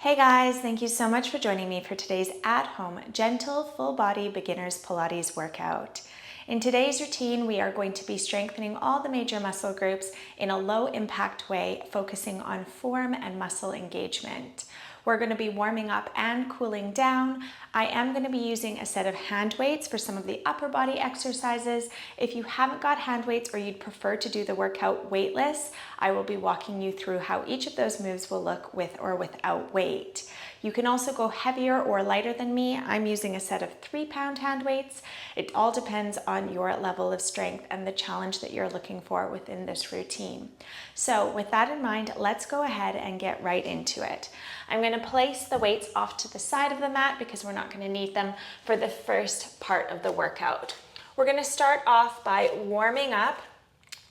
Hey guys, thank you so much for joining me for today's at-home gentle full body beginners Pilates workout. In today's routine, we are going to be strengthening all the major muscle groups in a low impact way, focusing on form and muscle engagement. We're going to be warming up and cooling down. I am going to be using a set of hand weights for some of the upper body exercises. If you haven't got hand weights or you'd prefer to do the workout weightless, I will be walking you through how each of those moves will look with or without weight. You can also go heavier or lighter than me. I'm using a set of 3-pound hand weights. It all depends on your level of strength and the challenge that you're looking for within this routine. So with that in mind, let's go ahead and get right into it. I'm going to place the weights off to the side of the mat because we're not going to need them for the first part of the workout. We're going to start off by warming up.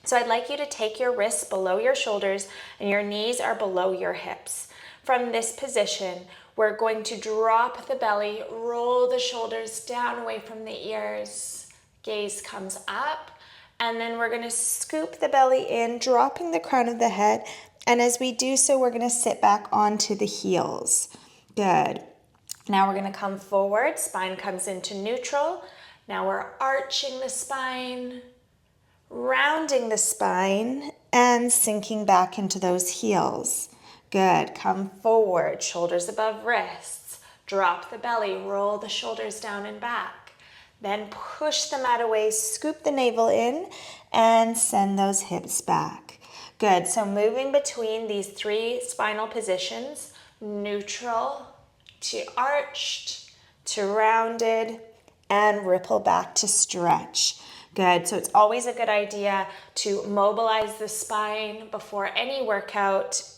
So I'd like you to take your wrists below your shoulders and your knees are below your hips. From this position, we're going to drop the belly, roll the shoulders down away from the ears. Gaze comes up, and then we're going to scoop the belly in, dropping the crown of the head. And as we do so, we're going to sit back onto the heels. Good. Now we're going to come forward. Spine comes into neutral. Now we're arching the spine, rounding the spine, and sinking back into those heels. Good. Come forward, shoulders above wrists. Drop the belly, roll the shoulders down and back. Then push the mat away, scoop the navel in, and send those hips back. Good. So moving between these 3 spinal positions, neutral to arched to rounded, and ripple back to stretch. Good. So it's always a good idea to mobilize the spine before any workout.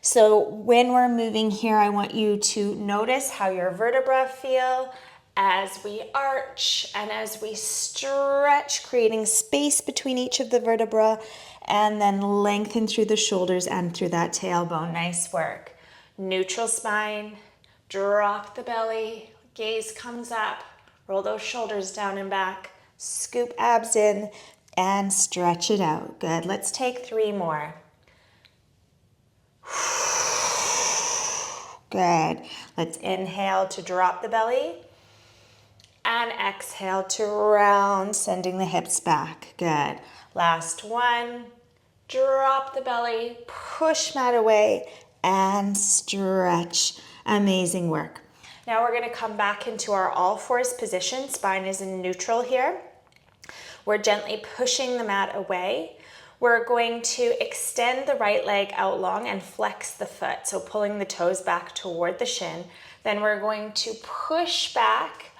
So when we're moving here, I want you to notice how your vertebrae feel as we arch and as we stretch, creating space between each of the vertebrae, and then lengthen through the shoulders and through that tailbone. Nice work. Neutral spine, drop the belly, gaze comes up, roll those shoulders down and back, scoop abs in, and stretch it out. Good. Let's take 3 more. Good. Let's inhale to drop the belly and exhale to round, sending the hips back. Good. Last one. Drop the belly, push mat away, and stretch. Amazing work. Now we're going to come back into our all fours position. Spine is in neutral here. We're gently pushing the mat away. We're going to extend the right leg out long and flex the foot, so pulling the toes back toward the shin. Then we're going to push back,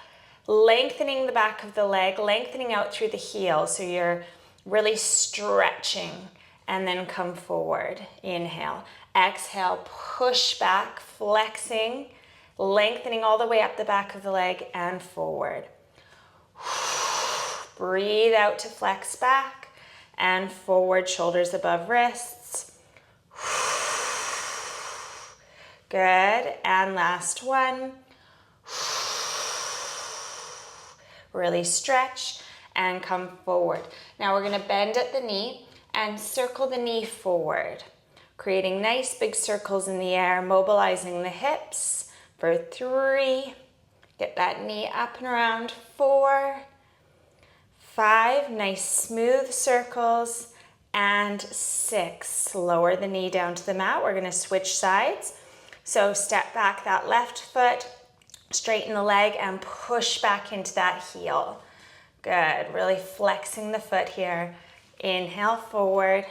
lengthening the back of the leg, lengthening out through the heel, so you're really stretching, and then come forward. Inhale. Exhale, push back, flexing, lengthening all the way up the back of the leg and forward. Breathe out to flex back. And forward, shoulders above wrists. Good. And last one. Really stretch and come forward. Now we're going to bend at the knee and circle the knee forward, creating nice big circles in the air, mobilizing the hips for 3. Get that knee up and around. 4. 5, nice smooth circles, and 6. Lower the knee down to the mat. We're going to switch sides. So step back that left foot, straighten the leg, and push back into that heel. Good. Really flexing the foot here. Inhale forward.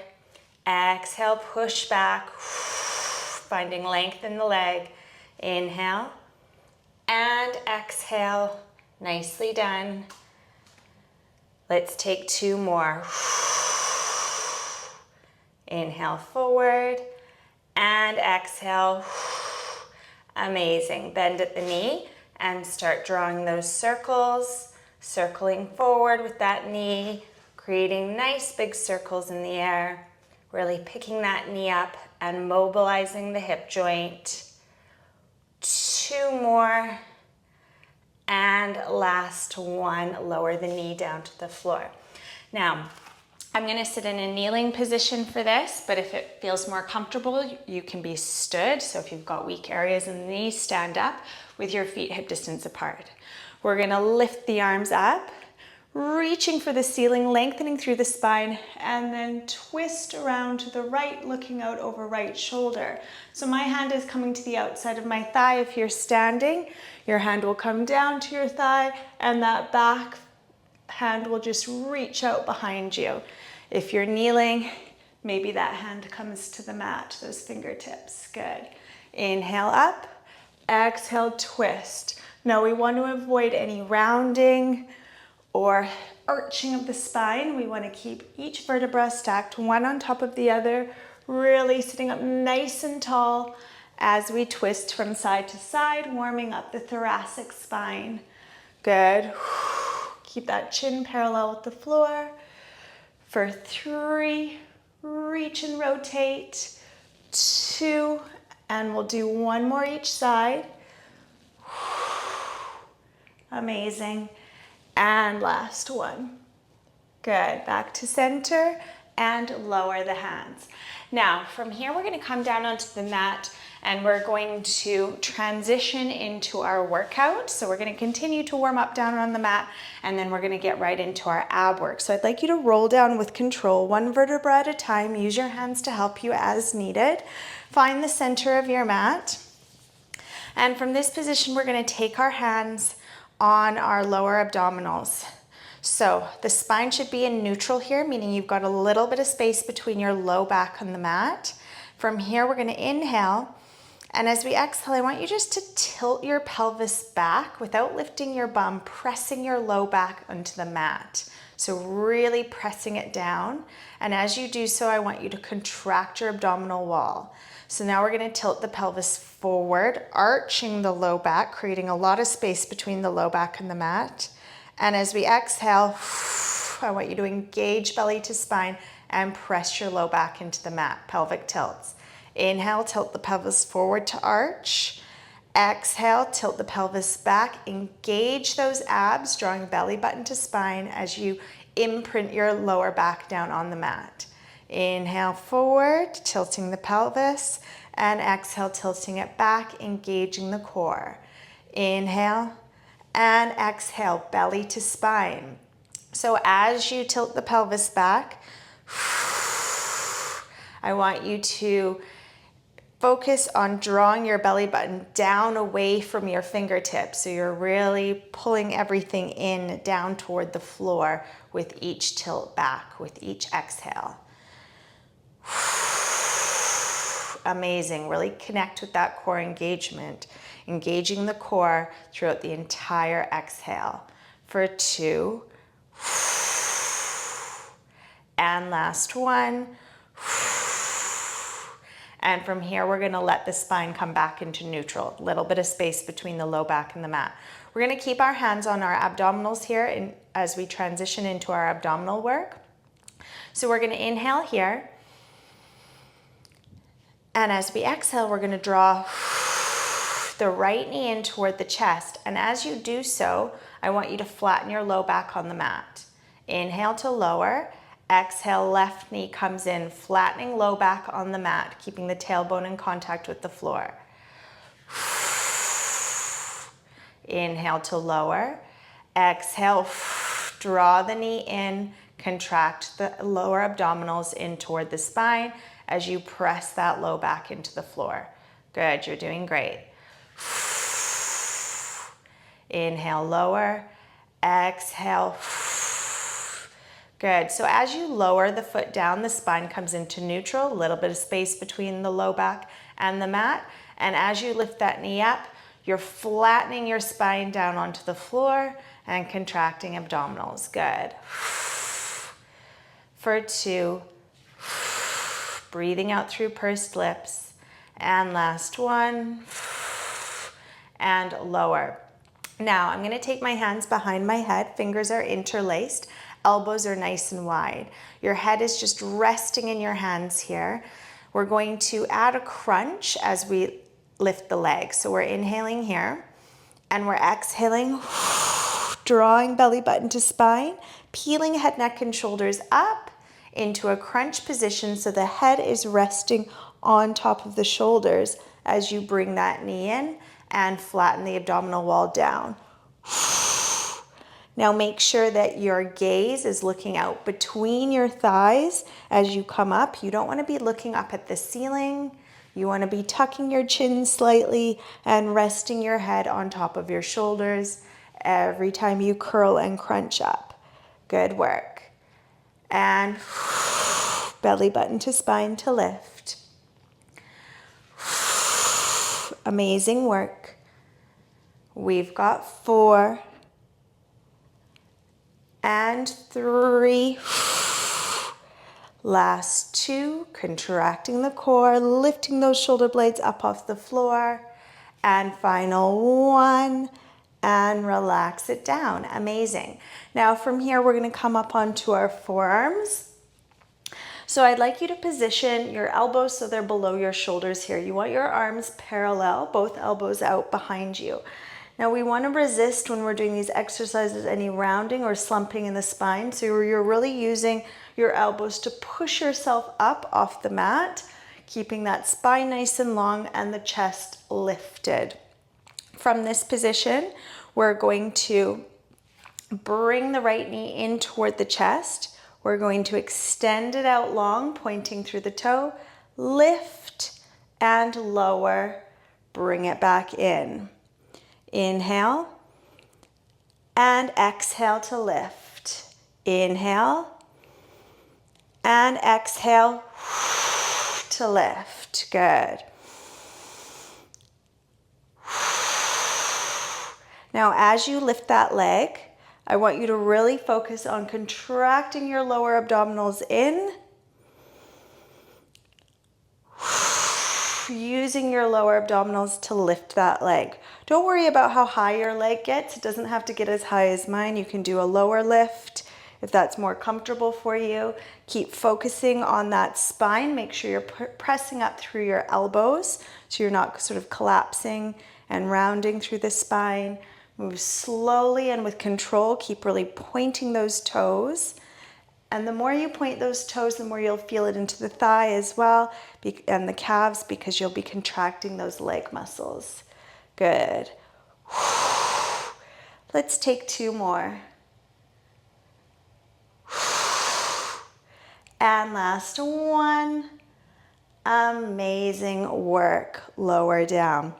Exhale, push back. Finding length in the leg. Inhale and exhale. Nicely done. Let's take 2 more. Inhale forward and exhale. Amazing. Bend at the knee and start drawing those circles, circling forward with that knee, creating nice big circles in the air, really picking that knee up and mobilizing the hip joint. 2 more. And last one, lower the knee down to the floor. Now, I'm gonna sit in a kneeling position for this, but if it feels more comfortable, you can be stood. So if you've got weak areas in the knees, stand up with your feet hip distance apart. We're gonna lift the arms up, reaching for the ceiling, lengthening through the spine, and then twist around to the right, looking out over right shoulder. So my hand is coming to the outside of my thigh. If you're standing, your hand will come down to your thigh, and that back hand will just reach out behind you. If you're kneeling, maybe that hand comes to the mat, those fingertips. Good. Inhale up, exhale, twist. Now we want to avoid any rounding or arching of the spine. We want to keep each vertebra stacked one on top of the other, really sitting up nice and tall as we twist from side to side, warming up the thoracic spine. Good. Keep that chin parallel with the floor. For 3, reach and rotate. 2, and we'll do 1 more each side. Amazing. And last one. Good. Back to center and lower the hands. Now, from here, we're going to come down onto the mat and we're going to transition into our workout. So we're going to continue to warm up down on the mat, and then we're going to get right into our ab work. So I'd like you to roll down with control, 1 vertebra at a time. Use your hands to help you as needed. Find the center of your mat. And from this position, we're going to take our hands on our lower abdominals. So the spine should be in neutral here, meaning you've got a little bit of space between your low back and the mat. From here, we're going to inhale. And as we exhale, I want you just to tilt your pelvis back without lifting your bum, pressing your low back onto the mat. So really pressing it down. And as you do so, I want you to contract your abdominal wall. So now we're going to tilt the pelvis forward, arching the low back, creating a lot of space between the low back and the mat. And as we exhale, I want you to engage belly to spine and press your low back into the mat, pelvic tilts. Inhale, tilt the pelvis forward to arch. Exhale, tilt the pelvis back. Engage those abs, drawing belly button to spine as you imprint your lower back down on the mat. Inhale forward, tilting the pelvis, and exhale, tilting it back, engaging the core. Inhale and exhale, belly to spine. So as you tilt the pelvis back, I want you to focus on drawing your belly button down away from your fingertips. So you're really pulling everything in down toward the floor with each tilt back, with each exhale. Amazing. Really connect with that core engagement, engaging the core throughout the entire exhale. For 2. And last one. And from here, we're going to let the spine come back into neutral. A little bit of space between the low back and the mat. We're going to keep our hands on our abdominals here as we transition into our abdominal work. So we're going to inhale here. And as we exhale, we're going to draw the right knee in toward the chest. And as you do so, I want you to flatten your low back on the mat. Inhale to lower. Exhale, left knee comes in, flattening low back on the mat, keeping the tailbone in contact with the floor. Inhale to lower. Exhale, draw the knee in, contract the lower abdominals in toward the spine as you press that low back into the floor. Good, you're doing great. Inhale, lower. Exhale. Good. So as you lower the foot down, the spine comes into neutral, a little bit of space between the low back and the mat. And as you lift that knee up, you're flattening your spine down onto the floor and contracting abdominals. Good. For 2. Breathing out through pursed lips. And last one. And lower. Now I'm going to take my hands behind my head. Fingers are interlaced. Elbows are nice and wide. Your head is just resting in your hands here. We're going to add a crunch as we lift the legs. So we're inhaling here and we're exhaling, drawing belly button to spine, peeling head, neck, and shoulders up. into a crunch position so the head is resting on top of the shoulders as you bring that knee in and flatten the abdominal wall down. Now make sure that your gaze is looking out between your thighs as you come up. You don't want to be looking up at the ceiling. You want to be tucking your chin slightly and resting your head on top of your shoulders every time you curl and crunch up. Good work. And belly button to spine to lift. Amazing work. We've got 4 and 3. Last 2, contracting the core, lifting those shoulder blades up off the floor. And final 1, and relax it down. Amazing. Now from here, we're going to come up onto our forearms. So I'd like you to position your elbows so they're below your shoulders here. You want your arms parallel, both elbows out behind you. Now we want to resist when we're doing these exercises any rounding or slumping in the spine. So you're really using your elbows to push yourself up off the mat, keeping that spine nice and long and the chest lifted. From this position, we're going to bring the right knee in toward the chest. We're going to extend it out long, pointing through the toe, lift and lower, bring it back in. Inhale and exhale to lift. Inhale and exhale to lift. Good. Now, as you lift that leg, I want you to really focus on contracting your lower abdominals in, using your lower abdominals to lift that leg. Don't worry about how high your leg gets. It doesn't have to get as high as mine. You can do a lower lift if that's more comfortable for you. Keep focusing on that spine. Make sure you're pressing up through your elbows so you're not sort of collapsing and rounding through the spine. Move slowly and with control. Keep really pointing those toes. And the more you point those toes, the more you'll feel it into the thigh as well, and the calves, because you'll be contracting those leg muscles. Good. Let's take 2 more. And last 1. Amazing work. Lower down.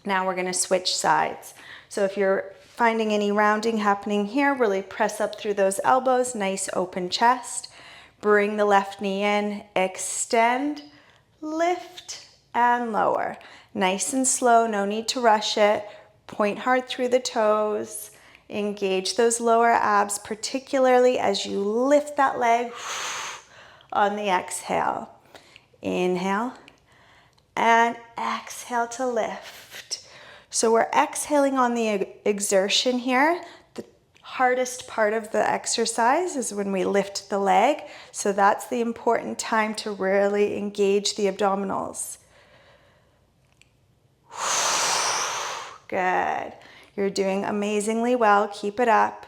Now we're going to switch sides. So if you're finding any rounding happening here, really press up through those elbows, nice open chest. Bring the left knee in, extend, lift, and lower. Nice and slow, no need to rush it. Point hard through the toes. Engage those lower abs, particularly as you lift that leg on the exhale. Inhale and exhale to lift. So we're exhaling on the exertion here. The hardest part of the exercise is when we lift the leg. So that's the important time to really engage the abdominals. Good. You're doing amazingly well. Keep it up.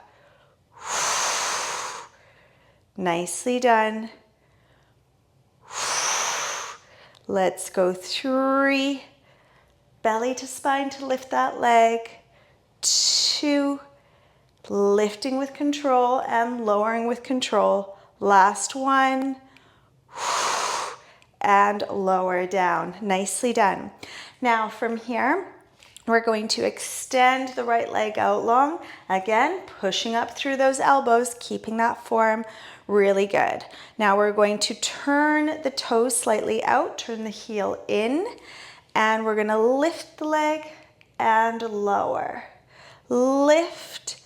Nicely done. Let's go 3. Belly to spine to lift that leg. 2. Lifting with control and lowering with control. Last 1. And lower down. Nicely done. Now from here, we're going to extend the right leg out long. Again, pushing up through those elbows, keeping that form really good. Now we're going to turn the toes slightly out, turn the heel in, and we're going to lift the leg and lower. Lift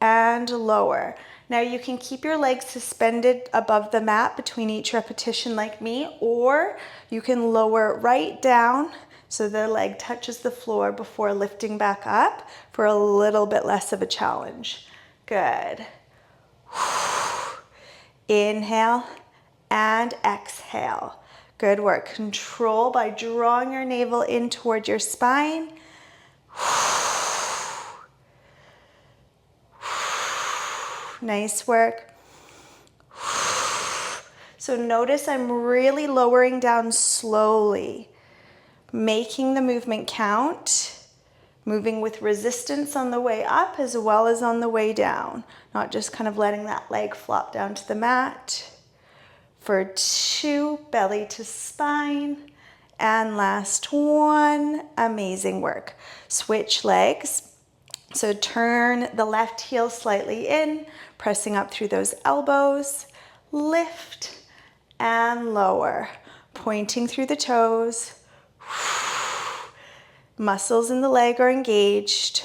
and lower. Now you can keep your legs suspended above the mat between each repetition like me, or you can lower right down so the leg touches the floor before lifting back up for a little bit less of a challenge. Good. Inhale and exhale. Good work. Control by drawing your navel in toward your spine. Nice work. So notice I'm really lowering down slowly, making the movement count, moving with resistance on the way up as well as on the way down, not just kind of letting that leg flop down to the mat. For 2, belly to spine. And last one, amazing work. Switch legs. So turn the left heel slightly in, pressing up through those elbows. Lift and lower, pointing through the toes. Muscles in the leg are engaged.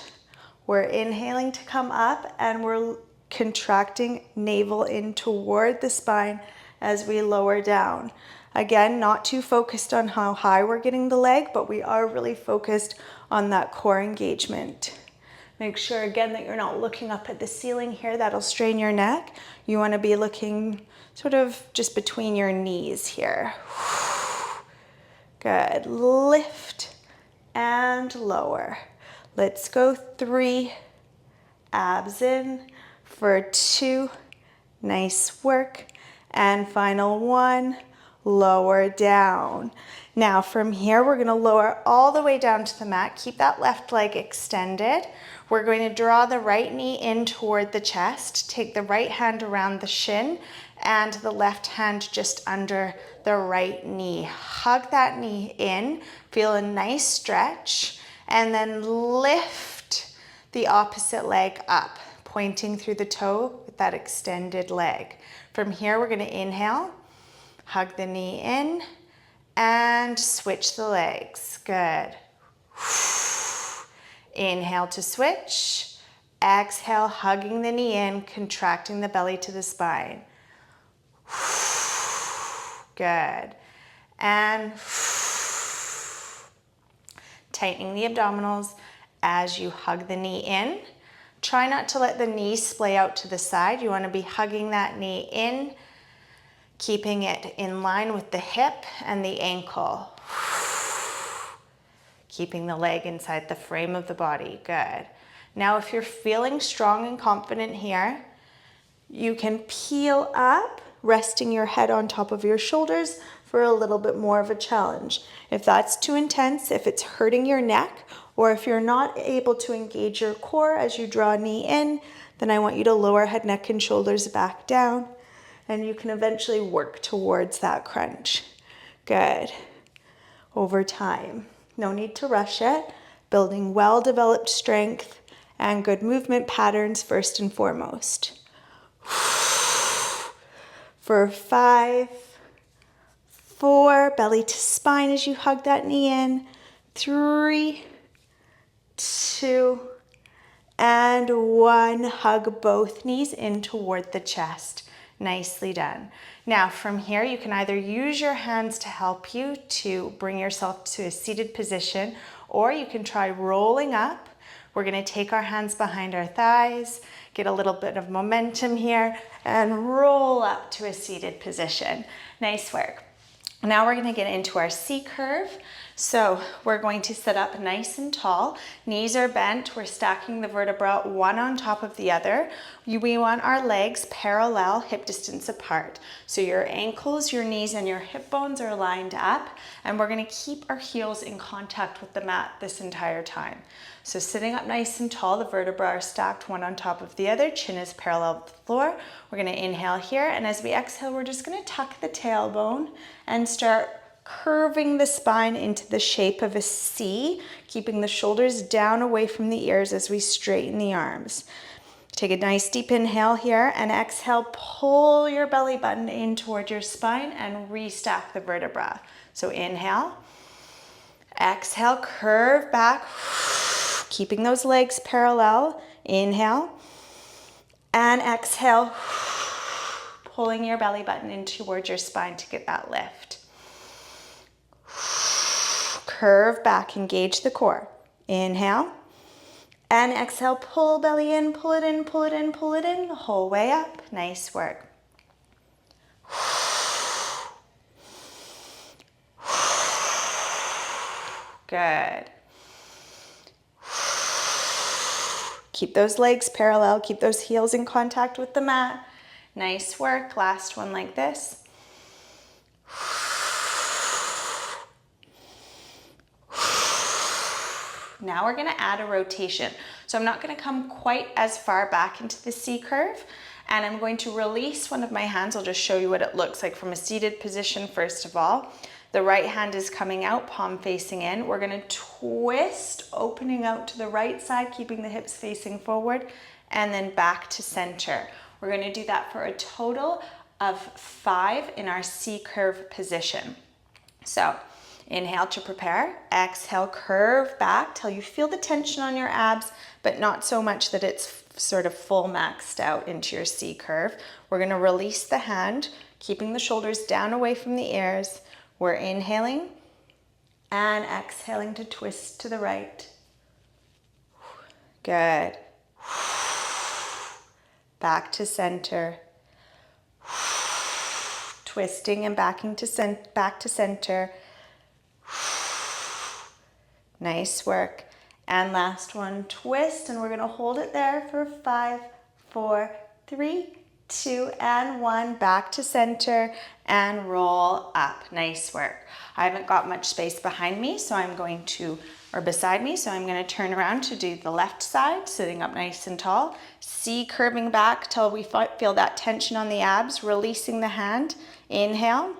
We're inhaling to come up and we're contracting navel in toward the spine as we lower down. Again, not too focused on how high we're getting the leg, but we are really focused on that core engagement. Make sure again that you're not looking up at the ceiling here. That'll strain your neck. You want to be looking sort of just between your knees here. Good. Lift and lower. Let's go 3. Abs in for 2. Nice work. And final 1. Lower down. Now from here, we're going to lower all the way down to the mat. Keep that left leg extended. We're going to draw the right knee in toward the chest. Take the right hand around the shin and the left hand just under the right knee. Hug that knee in. Feel a nice stretch. And then lift the opposite leg up, pointing through the toe with that extended leg. From here, we're going to inhale. Hug the knee in and switch the legs. Good. Inhale to switch. Exhale, hugging the knee in, contracting the belly to the spine. Good. And tightening the abdominals as you hug the knee in. Try not to let the knee splay out to the side. You want to be hugging that knee in, keeping it in line with the hip and the ankle. Keeping the leg inside the frame of the body. Good. Now, if you're feeling strong and confident here, you can peel up, resting your head on top of your shoulders for a little bit more of a challenge. If that's too intense, if it's hurting your neck, or if you're not able to engage your core as you draw knee in, then I want you to lower head, neck, and shoulders back down, and you can eventually work towards that crunch. Good. Over time. No need to rush it. Building well-developed strength and good movement patterns first and foremost. For 5, 4, belly to spine as you hug that knee in. 3, 2, and 1. Hug both knees in toward the chest. Nicely done. Now from here, you can either use your hands to help you to bring yourself to a seated position, or you can try rolling up. We're going to take our hands behind our thighs, get a little bit of momentum here, and roll up to a seated position. Nice work. Now we're going to get into our C curve. So we're going to sit up nice and tall. Knees are bent. We're stacking the vertebra one on top of the other. We want our legs parallel, hip distance apart. So your ankles, your knees, and your hip bones are lined up. And we're going to keep our heels in contact with the mat this entire time. So sitting up nice and tall, the vertebrae are stacked one on top of the other. Chin is parallel with the floor. We're going to inhale here. And as we exhale, we're just going to tuck the tailbone and start curving the spine into the shape of a C, keeping the shoulders down away from the ears as we straighten the arms. Take a nice deep inhale here and exhale, pull your belly button in toward your spine and restack the vertebra. So inhale, exhale, curve back, keeping those legs parallel. Inhale and exhale, pulling your belly button in towards your spine to get that lift. Curve back, engage the core. Inhale and exhale, pull belly in, pull it in, pull it in, pull it in, the whole way up. Nice work. Good. Keep those legs parallel, keep those heels in contact with the mat. Nice work. Last one like this. Now we're gonna add a rotation. So I'm not gonna come quite as far back into the C curve, and I'm going to release one of my hands. I'll just show you what it looks like from a seated position first of all. The right hand is coming out, palm facing in. We're gonna twist, opening out to the right side, keeping the hips facing forward, and then back to center. We're gonna do that for a total of 5 in our C curve position. So inhale to prepare, exhale, curve back till you feel the tension on your abs, but not so much that it's sort of full maxed out into your C curve. We're gonna release the hand, keeping the shoulders down away from the ears. We're inhaling and exhaling to twist to the right. Good. Back to center. Twisting and backing to back to center. Nice work. And last one, twist, and we're gonna hold it there for 5, 4, 3, 2, and 1. Back to center and roll up. Nice work. I haven't got much space behind me, so I'm going to, or beside me, so I'm gonna turn around to do the left side, sitting up nice and tall. C curving back till we feel that tension on the abs, releasing the hand. Inhale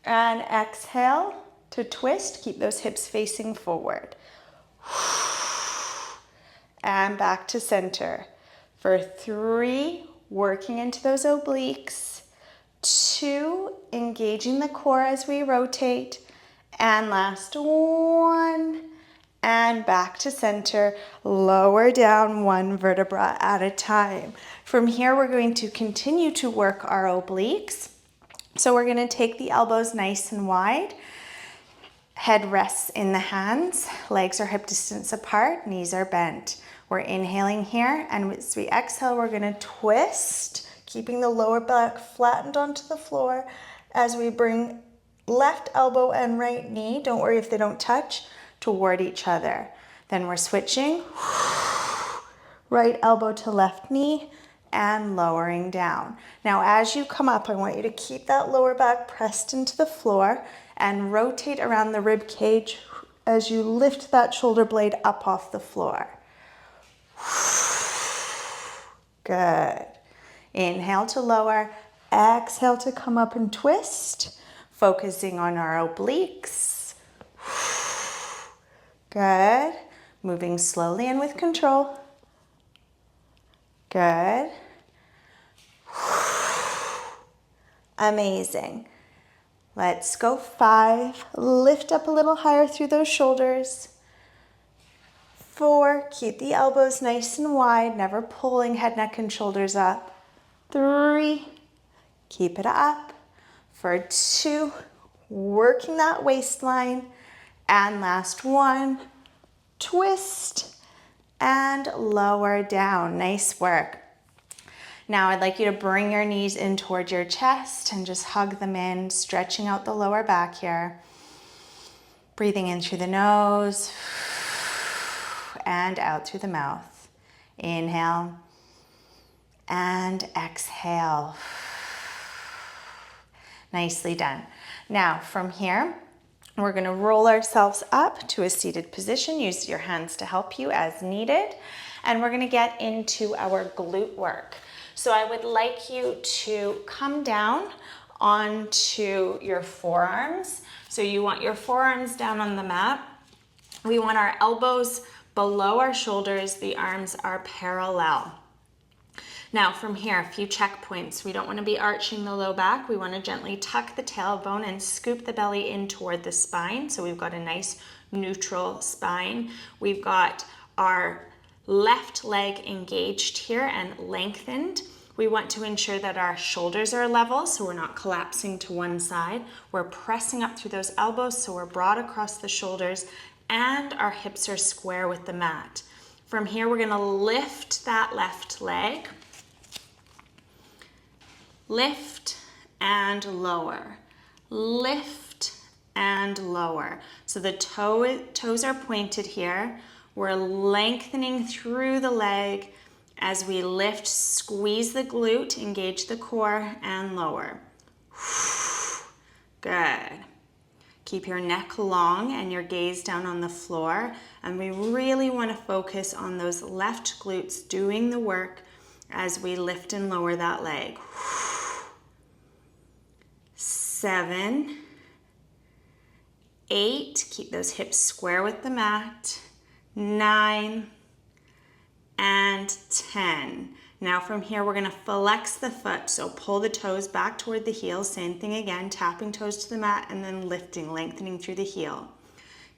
and exhale to twist. Keep those hips facing forward. And back to center. For 3, working into those obliques. 2, engaging the core as we rotate. And last 1. And back to center. Lower down 1 vertebra at a time. From here, we're going to continue to work our obliques. So we're going to take the elbows nice and wide. Head rests in the hands, legs are hip distance apart, knees are bent. We're inhaling here, and as we exhale, we're gonna twist, keeping the lower back flattened onto the floor as we bring left elbow and right knee, don't worry if they don't touch, toward each other. Then we're switching, right elbow to left knee, and lowering down. Now, as you come up, I want you to keep that lower back pressed into the floor and rotate around the rib cage as you lift that shoulder blade up off the floor. Good. Inhale to lower, exhale to come up and twist, focusing on our obliques. Good. Moving slowly and with control. Good. Amazing. Let's go 5. Lift up a little higher through those shoulders. 4, keep the elbows nice and wide, never pulling head, neck, and shoulders up. 3, keep it up. For 2, working that waistline. And last 1, twist and lower down. Nice work. Now I'd like you to bring your knees in towards your chest and just hug them in, stretching out the lower back here. Breathing in through the nose and out through the mouth. Inhale and exhale. Nicely done. Now from here, we're going to roll ourselves up to a seated position. Use your hands to help you as needed. And we're going to get into our glute work. So I would like you to come down onto your forearms. So you want your forearms down on the mat. We want our elbows below our shoulders. The arms are parallel. Now from here, a few checkpoints. We don't want to be arching the low back. We want to gently tuck the tailbone and scoop the belly in toward the spine. So we've got a nice neutral spine. We've got our left leg engaged here and lengthened. We want to ensure that our shoulders are level so we're not collapsing to one side. We're pressing up through those elbows so we're broad across the shoulders and our hips are square with the mat. From here, we're going to lift that left leg. Lift and lower. Lift and lower. So the toes are pointed here. We're lengthening through the leg as we lift, squeeze the glute, engage the core, and lower. Good. Keep your neck long and your gaze down on the floor. And we really want to focus on those left glutes doing the work as we lift and lower that leg. 7, 8, keep those hips square with the mat. 9, and 10. Now from here, we're gonna flex the foot. So pull the toes back toward the heel. Same thing again, tapping toes to the mat and then lifting, lengthening through the heel.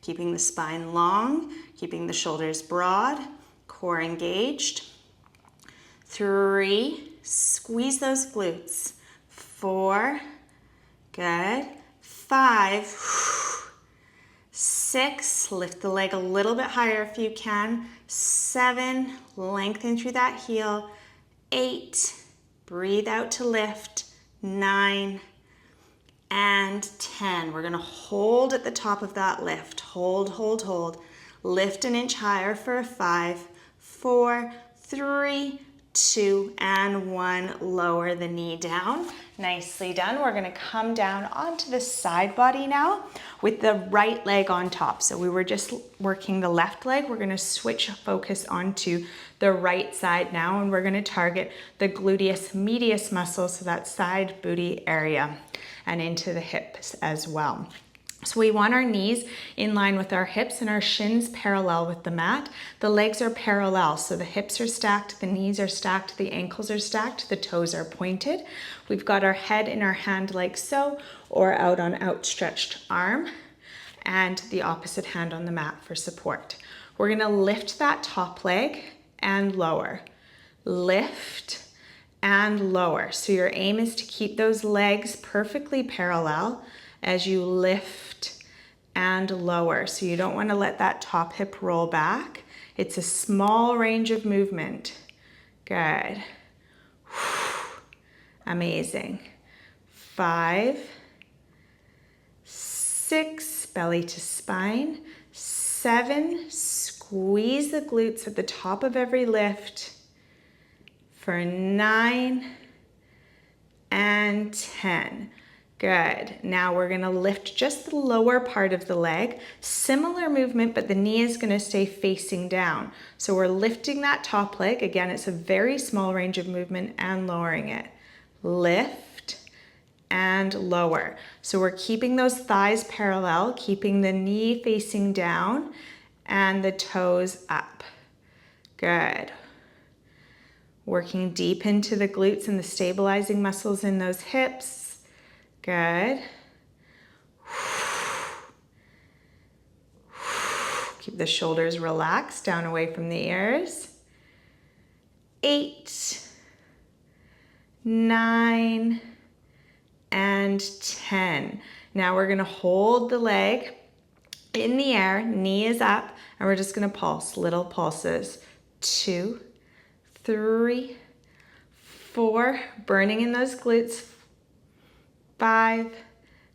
Keeping the spine long, keeping the shoulders broad, core engaged. 3, squeeze those glutes. 4, good. 5, 6, lift the leg a little bit higher if you can. 7, lengthen through that heel. 8, breathe out to lift. 9, and 10. We're gonna hold at the top of that lift. Hold, hold, hold. Lift an inch higher for 5, 4, 3, 2, and 1. Lower the knee down. Nicely done. We're gonna come down onto the side body now with the right leg on top. So we were just working the left leg. We're gonna switch focus onto the right side now, and we're gonna target the gluteus medius muscle, so that side booty area, and into the hips as well. So we want our knees in line with our hips and our shins parallel with the mat. The legs are parallel, so the hips are stacked, the knees are stacked, the ankles are stacked, the toes are pointed. We've got our head in our hand like so, or out on outstretched arm, and the opposite hand on the mat for support. We're gonna lift that top leg and lower. Lift and lower. So your aim is to keep those legs perfectly parallel as you lift and lower. So you don't want to let that top hip roll back. It's a small range of movement. Good. Amazing. 5, 6, belly to spine. 7, squeeze the glutes at the top of every lift. For 9 and 10. Good. Now we're gonna lift just the lower part of the leg. Similar movement, but the knee is gonna stay facing down. So we're lifting that top leg. Again, it's a very small range of movement, and lowering it. Lift and lower. So we're keeping those thighs parallel, keeping the knee facing down and the toes up. Good. Working deep into the glutes and the stabilizing muscles in those hips. Good. Keep the shoulders relaxed, down away from the ears. 8, 9, and 10. Now we're gonna hold the leg in the air, knee is up, and we're just gonna pulse, little pulses. 2, 3, 4, burning in those glutes. 5,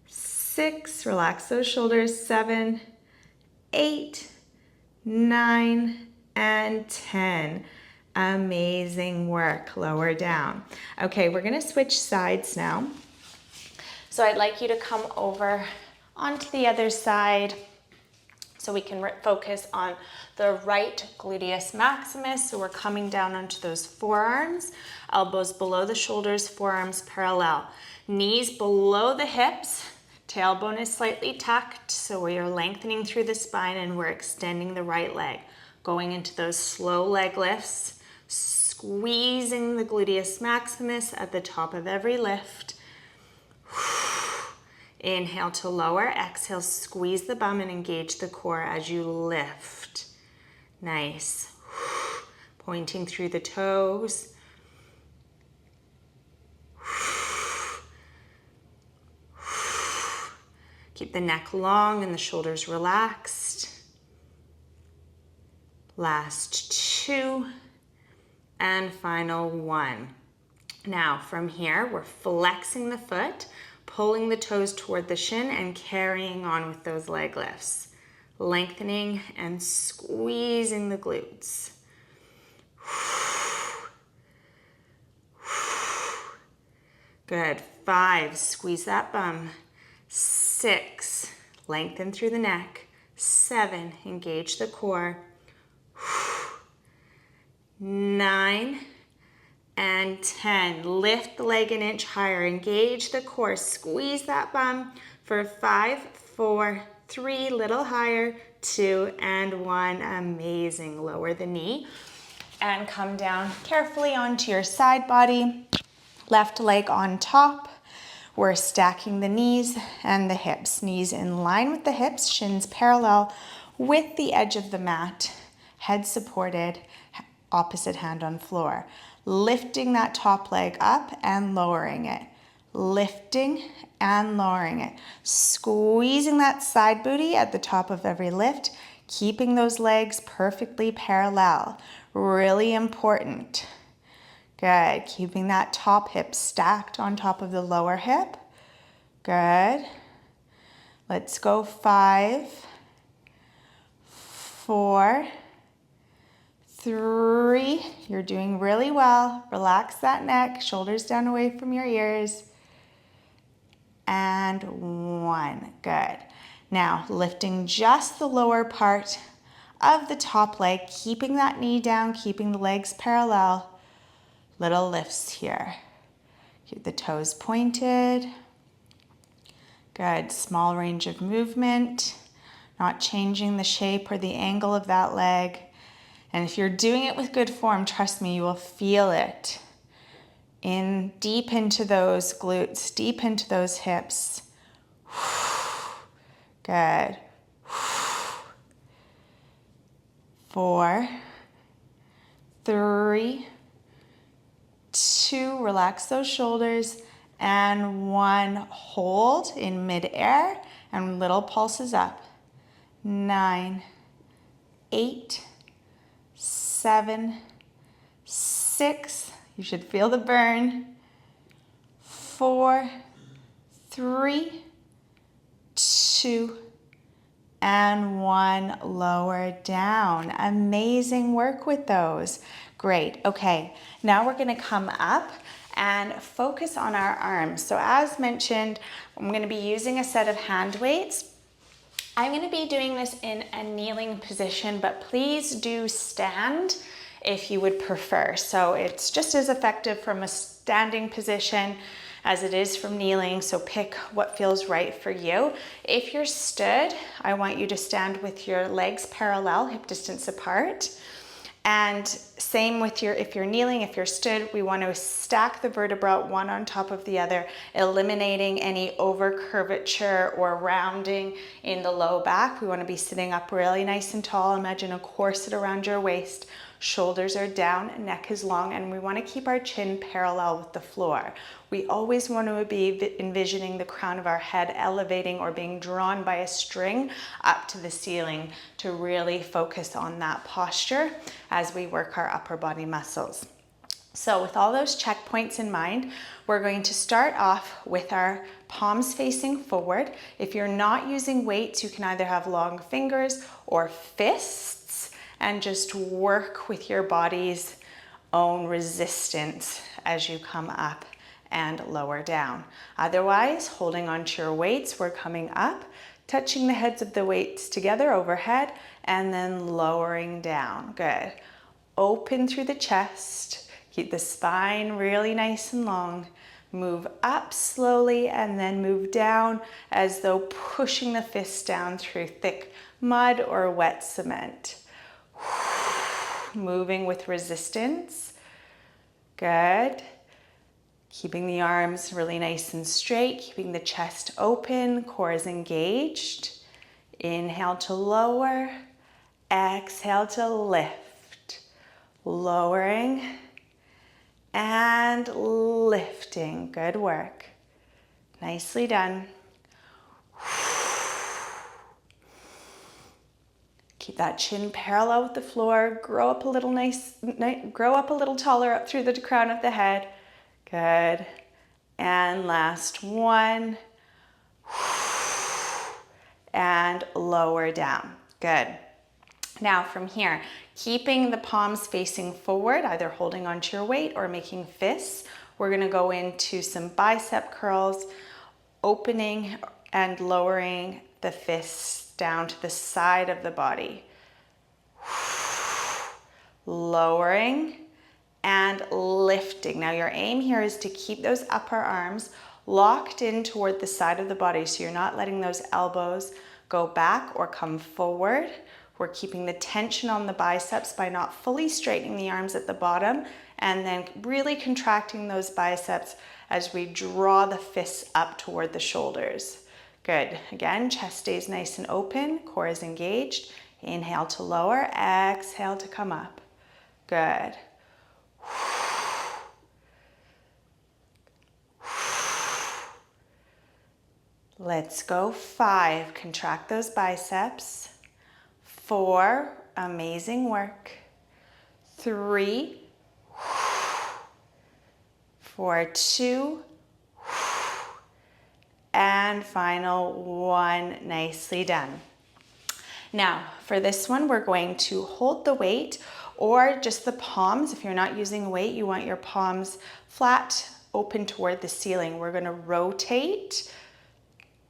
6, relax those shoulders. 7, 8, 9, and 10. Amazing work. Lower down. Okay, we're gonna switch sides now. So I'd like you to come over onto the other side so we can focus on the right gluteus maximus. So we're coming down onto those forearms, elbows below the shoulders, forearms parallel. Knees below the hips, tailbone is slightly tucked, so we are lengthening through the spine and we're extending the right leg. Going into those slow leg lifts, squeezing the gluteus maximus at the top of every lift. Inhale to lower, exhale, squeeze the bum and engage the core as you lift. Nice. Pointing through the toes. Keep the neck long and the shoulders relaxed. Last 2 and final 1. Now from here, we're flexing the foot, pulling the toes toward the shin and carrying on with those leg lifts. Lengthening and squeezing the glutes. Good. 5, squeeze that bum. 6, Lengthen through the neck. 7, engage the core. 9 and 10. Lift the leg an inch higher. Engage the core. Squeeze that bum for 5, 4, 3, little higher, 2 and 1. Amazing. Lower the knee and come down carefully onto your side body. Left leg on top. We're stacking the knees and the hips. Knees in line with the hips, shins parallel with the edge of the mat, head supported, opposite hand on floor. Lifting that top leg up and lowering it. Lifting and lowering it. Squeezing that side booty at the top of every lift, keeping those legs perfectly parallel. Really important. Good. Keeping that top hip stacked on top of the lower hip. Good. Let's go 5, 4, 3. You're doing really well. Relax that neck, shoulders down away from your ears. And 1. Good. Now, lifting just the lower part of the top leg, keeping that knee down, keeping the legs parallel. Little lifts here. Keep the toes pointed. Good. Small range of movement. Not changing the shape or the angle of that leg. And if you're doing it with good form, trust me, you will feel it. Deep into those glutes, deep into those hips. Good. 4, 3, 2, relax those shoulders, and 1, hold in midair, and little pulses up. 9, 8, 7, 6, you should feel the burn. 4, 3, 2, and 1, lower down. Amazing work with those. Great. Okay, now we're going to come up and focus on our arms. So as mentioned, I'm going to be using a set of hand weights. I'm going to be doing this in a kneeling position, but please do stand if you would prefer. So it's just as effective from a standing position as it is from kneeling, so pick what feels right for you. If you're stood, I want you to stand with your legs parallel, hip distance apart. And same with if you're kneeling, if you're stood, we want to stack the vertebra one on top of the other, eliminating any over curvature or rounding in the low back. We want to be sitting up really nice and tall. Imagine a corset around your waist. Shoulders are down, neck is long, and we want to keep our chin parallel with the floor. We always want to be envisioning the crown of our head elevating or being drawn by a string up to the ceiling to really focus on that posture as we work our upper body muscles. So with all those checkpoints in mind, we're going to start off with our palms facing forward. If you're not using weights, you can either have long fingers or fists, and just work with your body's own resistance as you come up and lower down. Otherwise, holding onto your weights, we're coming up, touching the heads of the weights together overhead, and then lowering down. Good. Open through the chest. Keep the spine really nice and long. Move up slowly and then move down as though pushing the fists down through thick mud or wet cement. Moving with resistance. Good. Keeping the arms really nice and straight, keeping the chest open, core is engaged. Inhale to lower, exhale to lift. Lowering and lifting. Good work. Nicely done. Keep that chin parallel with the floor. Grow up a little taller up through the crown of the head. Good. And last one. And lower down. Good. Now from here, keeping the palms facing forward, either holding onto your weight or making fists, we're going to go into some bicep curls, opening and lowering the fists down to the side of the body. Lowering and lifting. Now your aim here is to keep those upper arms locked in toward the side of the body, so you're not letting those elbows go back or come forward. We're keeping the tension on the biceps by not fully straightening the arms at the bottom, and then really contracting those biceps as we draw the fists up toward the shoulders. Good. Again, chest stays nice and open, core is engaged. Inhale to lower, exhale to come up. Good. Let's go. 5, contract those biceps. 4, amazing work. 3, for 2, and final 1, nicely done. Now, for this one, we're going to hold the weight or just the palms. If you're not using weight, you want your palms flat, open toward the ceiling. We're gonna rotate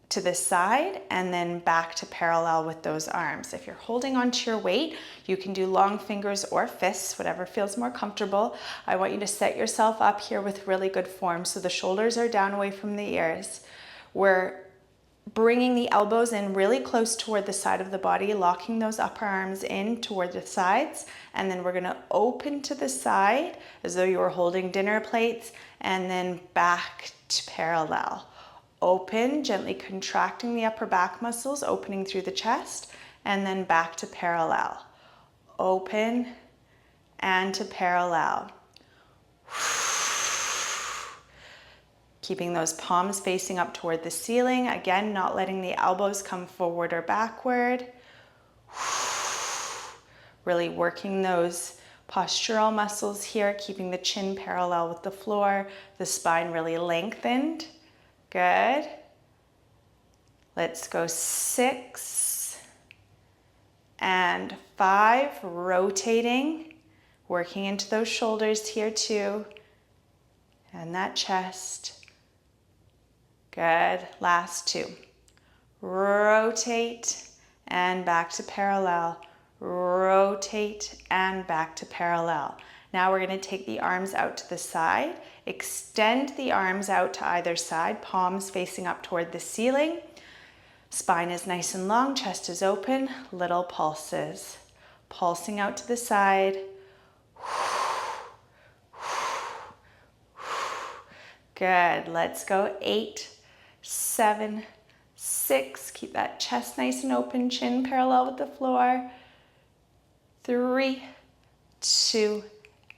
to the side and then back to parallel with those arms. If you're holding onto your weight, you can do long fingers or fists, whatever feels more comfortable. I want you to set yourself up here with really good form. So the shoulders are down away from the ears. We're bringing the elbows in really close toward the side of the body, locking those upper arms in toward the sides, and then we're gonna open to the side as though you were holding dinner plates, and then back to parallel. Open, gently contracting the upper back muscles, opening through the chest, and then back to parallel. Open and to parallel. Keeping those palms facing up toward the ceiling. Again, not letting the elbows come forward or backward. Really working those postural muscles here, keeping the chin parallel with the floor, the spine really lengthened. Good. Let's go 6 and 5, rotating, working into those shoulders here too, and that chest. Good. Last 2. Rotate and back to parallel. Rotate and back to parallel. Now we're going to take the arms out to the side. Extend the arms out to either side, palms facing up toward the ceiling. Spine is nice and long, chest is open, little pulses. Pulsing out to the side. Good. Let's go. 8, 7, 6. Keep that chest nice and open, chin parallel with the floor. 3, 2,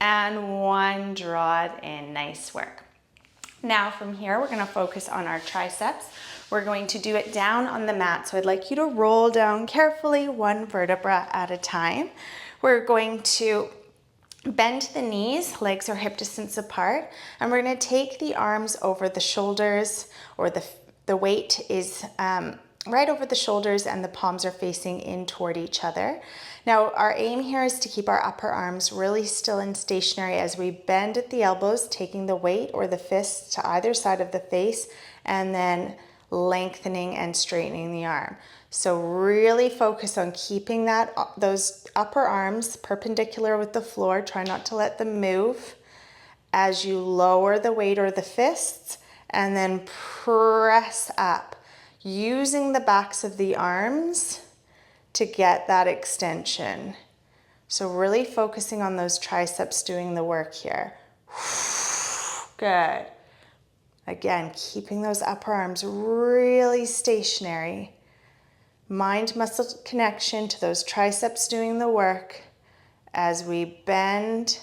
and 1. Draw it in. Nice work. Now from here, we're going to focus on our triceps. We're going to do it down on the mat. So I'd like you to roll down carefully, 1 vertebra at a time. We're going to bend the knees, legs are hip distance apart, and we're going to take the arms over the shoulders, or the weight is right over the shoulders and the palms are facing in toward each other. Now our aim here is to keep our upper arms really still and stationary as we bend at the elbows, taking the weight or the fists to either side of the face, and then lengthening and straightening the arm. So really focus on keeping those upper arms perpendicular with the floor. Try not to let them move as you lower the weight or the fists, and then press up, using the backs of the arms to get that extension. So really focusing on those triceps doing the work here. Good. Again, keeping those upper arms really stationary. Mind-muscle connection to those triceps doing the work as we bend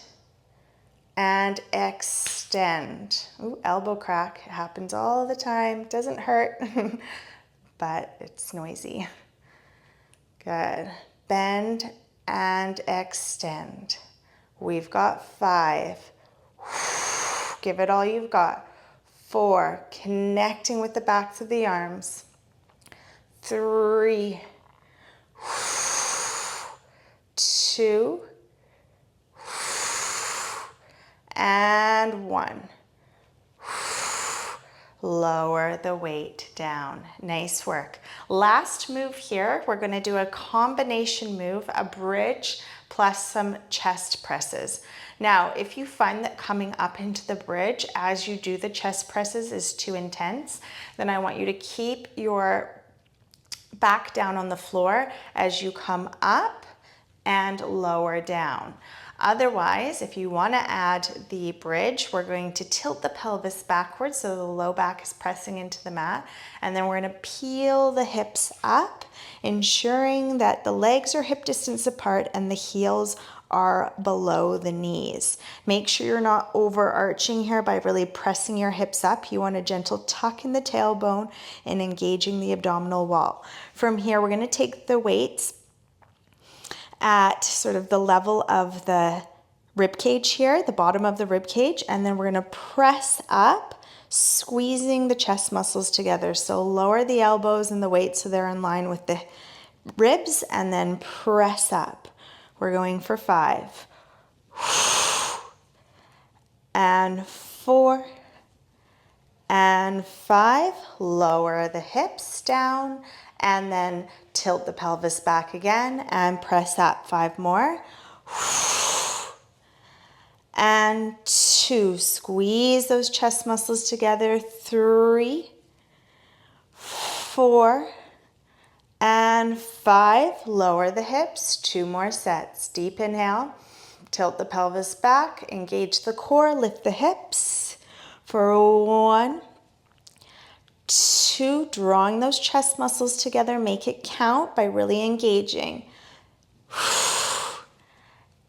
and extend. Ooh, elbow crack. It happens all the time. Doesn't hurt, but it's noisy. Good. Bend and extend. We've got 5. Give it all you've got. 4, connecting with the backs of the arms. 3, 2, and 1. lower the weight down. Nice work. Last move here, we're going to do a combination move, a bridge plus some chest presses. Now, if you find that coming up into the bridge as you do the chest presses is too intense, then I want you to keep your back down on the floor as you come up and lower down. Otherwise, if you want to add the bridge, we're going to tilt the pelvis backwards so the low back is pressing into the mat, and then we're going to peel the hips up, ensuring that the legs are hip distance apart and the heels are below the knees. Make sure you're not overarching here by really pressing your hips up. You want a gentle tuck in the tailbone and engaging the abdominal wall. From here, we're going to take the weights at sort of the level of the rib cage here, the bottom of the rib cage, and then we're going to press up, squeezing the chest muscles together. So lower the elbows and the weight so they're in line with the ribs, and then press up. We're going for 5 and 4 and 5. Lower the hips down and then tilt the pelvis back again and press up. 5 more. And 2. Squeeze those chest muscles together. 3, 4, and 5. Lower the hips. 2 more sets. Deep inhale. Tilt the pelvis back. Engage the core. Lift the hips. For 1, 2. Drawing those chest muscles together. Make it count by really engaging.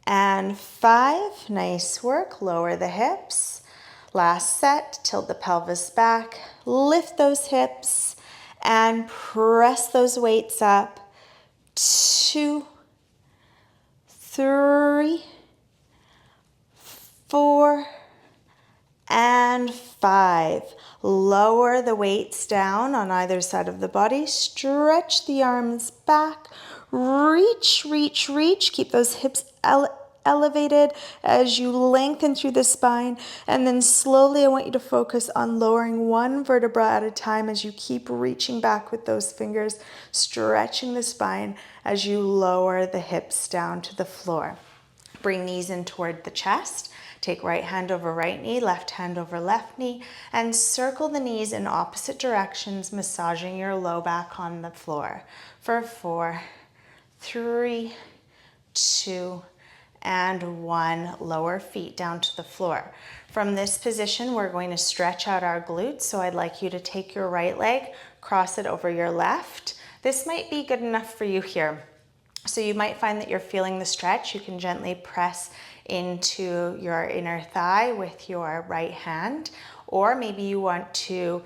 And 5. Nice work. Lower the hips. Last set. Tilt the pelvis back. Lift those hips. And press those weights up. 2, 3, 4, and 5. Lower the weights down on either side of the body. Stretch the arms back. Reach, reach, reach. Keep those hips elevated as you lengthen through the spine, and then slowly I want you to focus on lowering 1 vertebra at a time as you keep reaching back with those fingers, stretching the spine as you lower the hips down to the floor. Bring knees in toward the chest. Take right hand over right knee, left hand over left knee, and circle the knees in opposite directions, massaging your low back on the floor. For 4, 3, 2, and 1. Lower feet down to the floor. From this position, we're going to stretch out our glutes. So I'd like you to take your right leg, cross it over your left. This might be good enough for you here. So you might find that you're feeling the stretch. You can gently press into your inner thigh with your right hand, or maybe you want to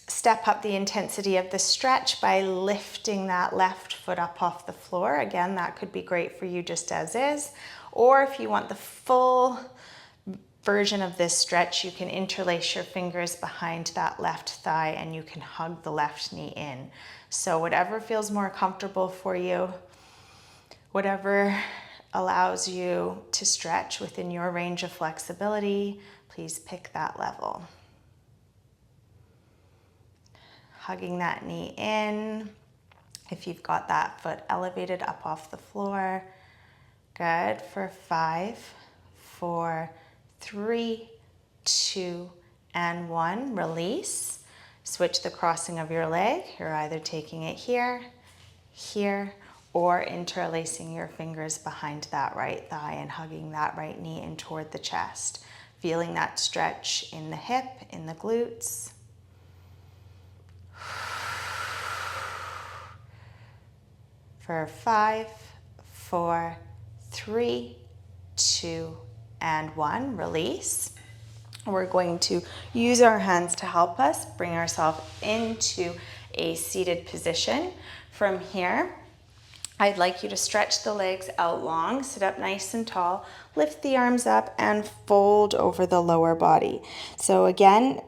step up the intensity of the stretch by lifting that left foot up off the floor. Again, that could be great for you just as is. Or if you want the full version of this stretch, you can interlace your fingers behind that left thigh and you can hug the left knee in. So whatever feels more comfortable for you, whatever allows you to stretch within your range of flexibility, please pick that level. Hugging that knee in. If you've got that foot elevated up off the floor. Good. For 5, 4, 3, 2, and 1. Release. Switch the crossing of your leg. You're either taking it here, here, or interlacing your fingers behind that right thigh and hugging that right knee in toward the chest. Feeling that stretch in the hip, in the glutes. For 5, 4, 3, 2, and 1. Release. We're going to use our hands to help us bring ourselves into a seated position. From here, I'd like you to stretch the legs out long, sit up nice and tall, lift the arms up, and fold over the lower body. So again,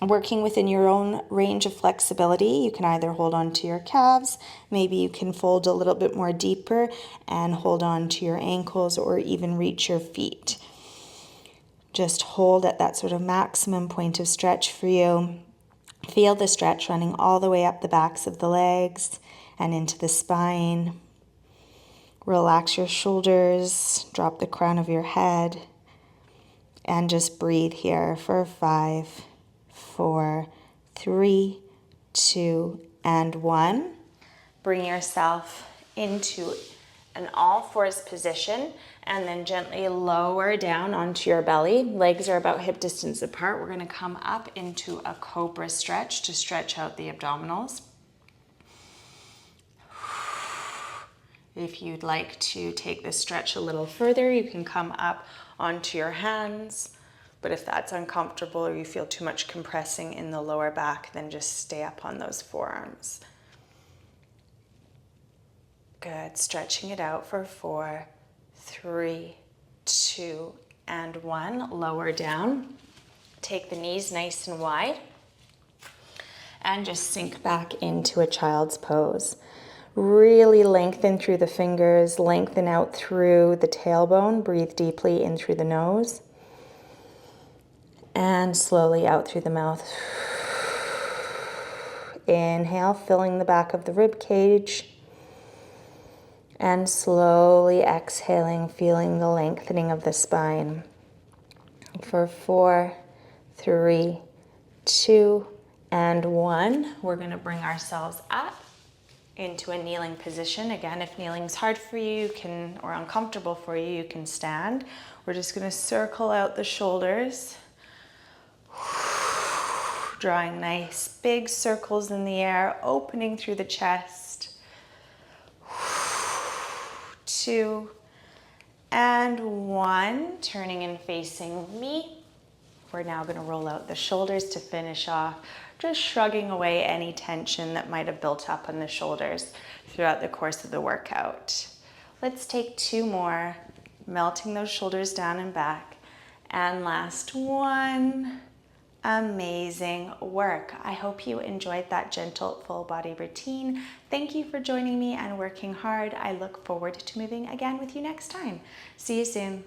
working within your own range of flexibility, you can either hold on to your calves, maybe you can fold a little bit more deeper and hold on to your ankles or even reach your feet. Just hold at that sort of maximum point of stretch for you. Feel the stretch running all the way up the backs of the legs and into the spine. Relax your shoulders, drop the crown of your head, and just breathe here for 5, 4, 3, 2, and 1. Bring yourself into an all-fours position and then gently lower down onto your belly. Legs are about hip distance apart. We're going to come up into a cobra stretch to stretch out the abdominals. If you'd like to take this stretch a little further, you can come up onto your hands. But if that's uncomfortable or you feel too much compressing in the lower back, then just stay up on those forearms. Good. Stretching it out for 4, 3, 2, and 1. Lower down. Take the knees nice and wide. And just sink back into a child's pose. Really lengthen through the fingers, lengthen out through the tailbone. Breathe deeply in through the nose. And slowly out through the mouth. Inhale, filling the back of the rib cage. And slowly exhaling, feeling the lengthening of the spine. For 4, 3, 2, and 1, we're going to bring ourselves up into a kneeling position. Again, if kneeling's hard for you, or uncomfortable for you, you can stand. We're just going to circle out the shoulders, drawing nice big circles in the air, opening through the chest. 2, and 1, turning and facing me. We're now going to roll out the shoulders to finish off, just shrugging away any tension that might have built up on the shoulders throughout the course of the workout. Let's take 2 more, melting those shoulders down and back. And last one. Amazing work. I hope you enjoyed that gentle full body routine. Thank you for joining me and working hard. I look forward to moving again with you next time. See you soon.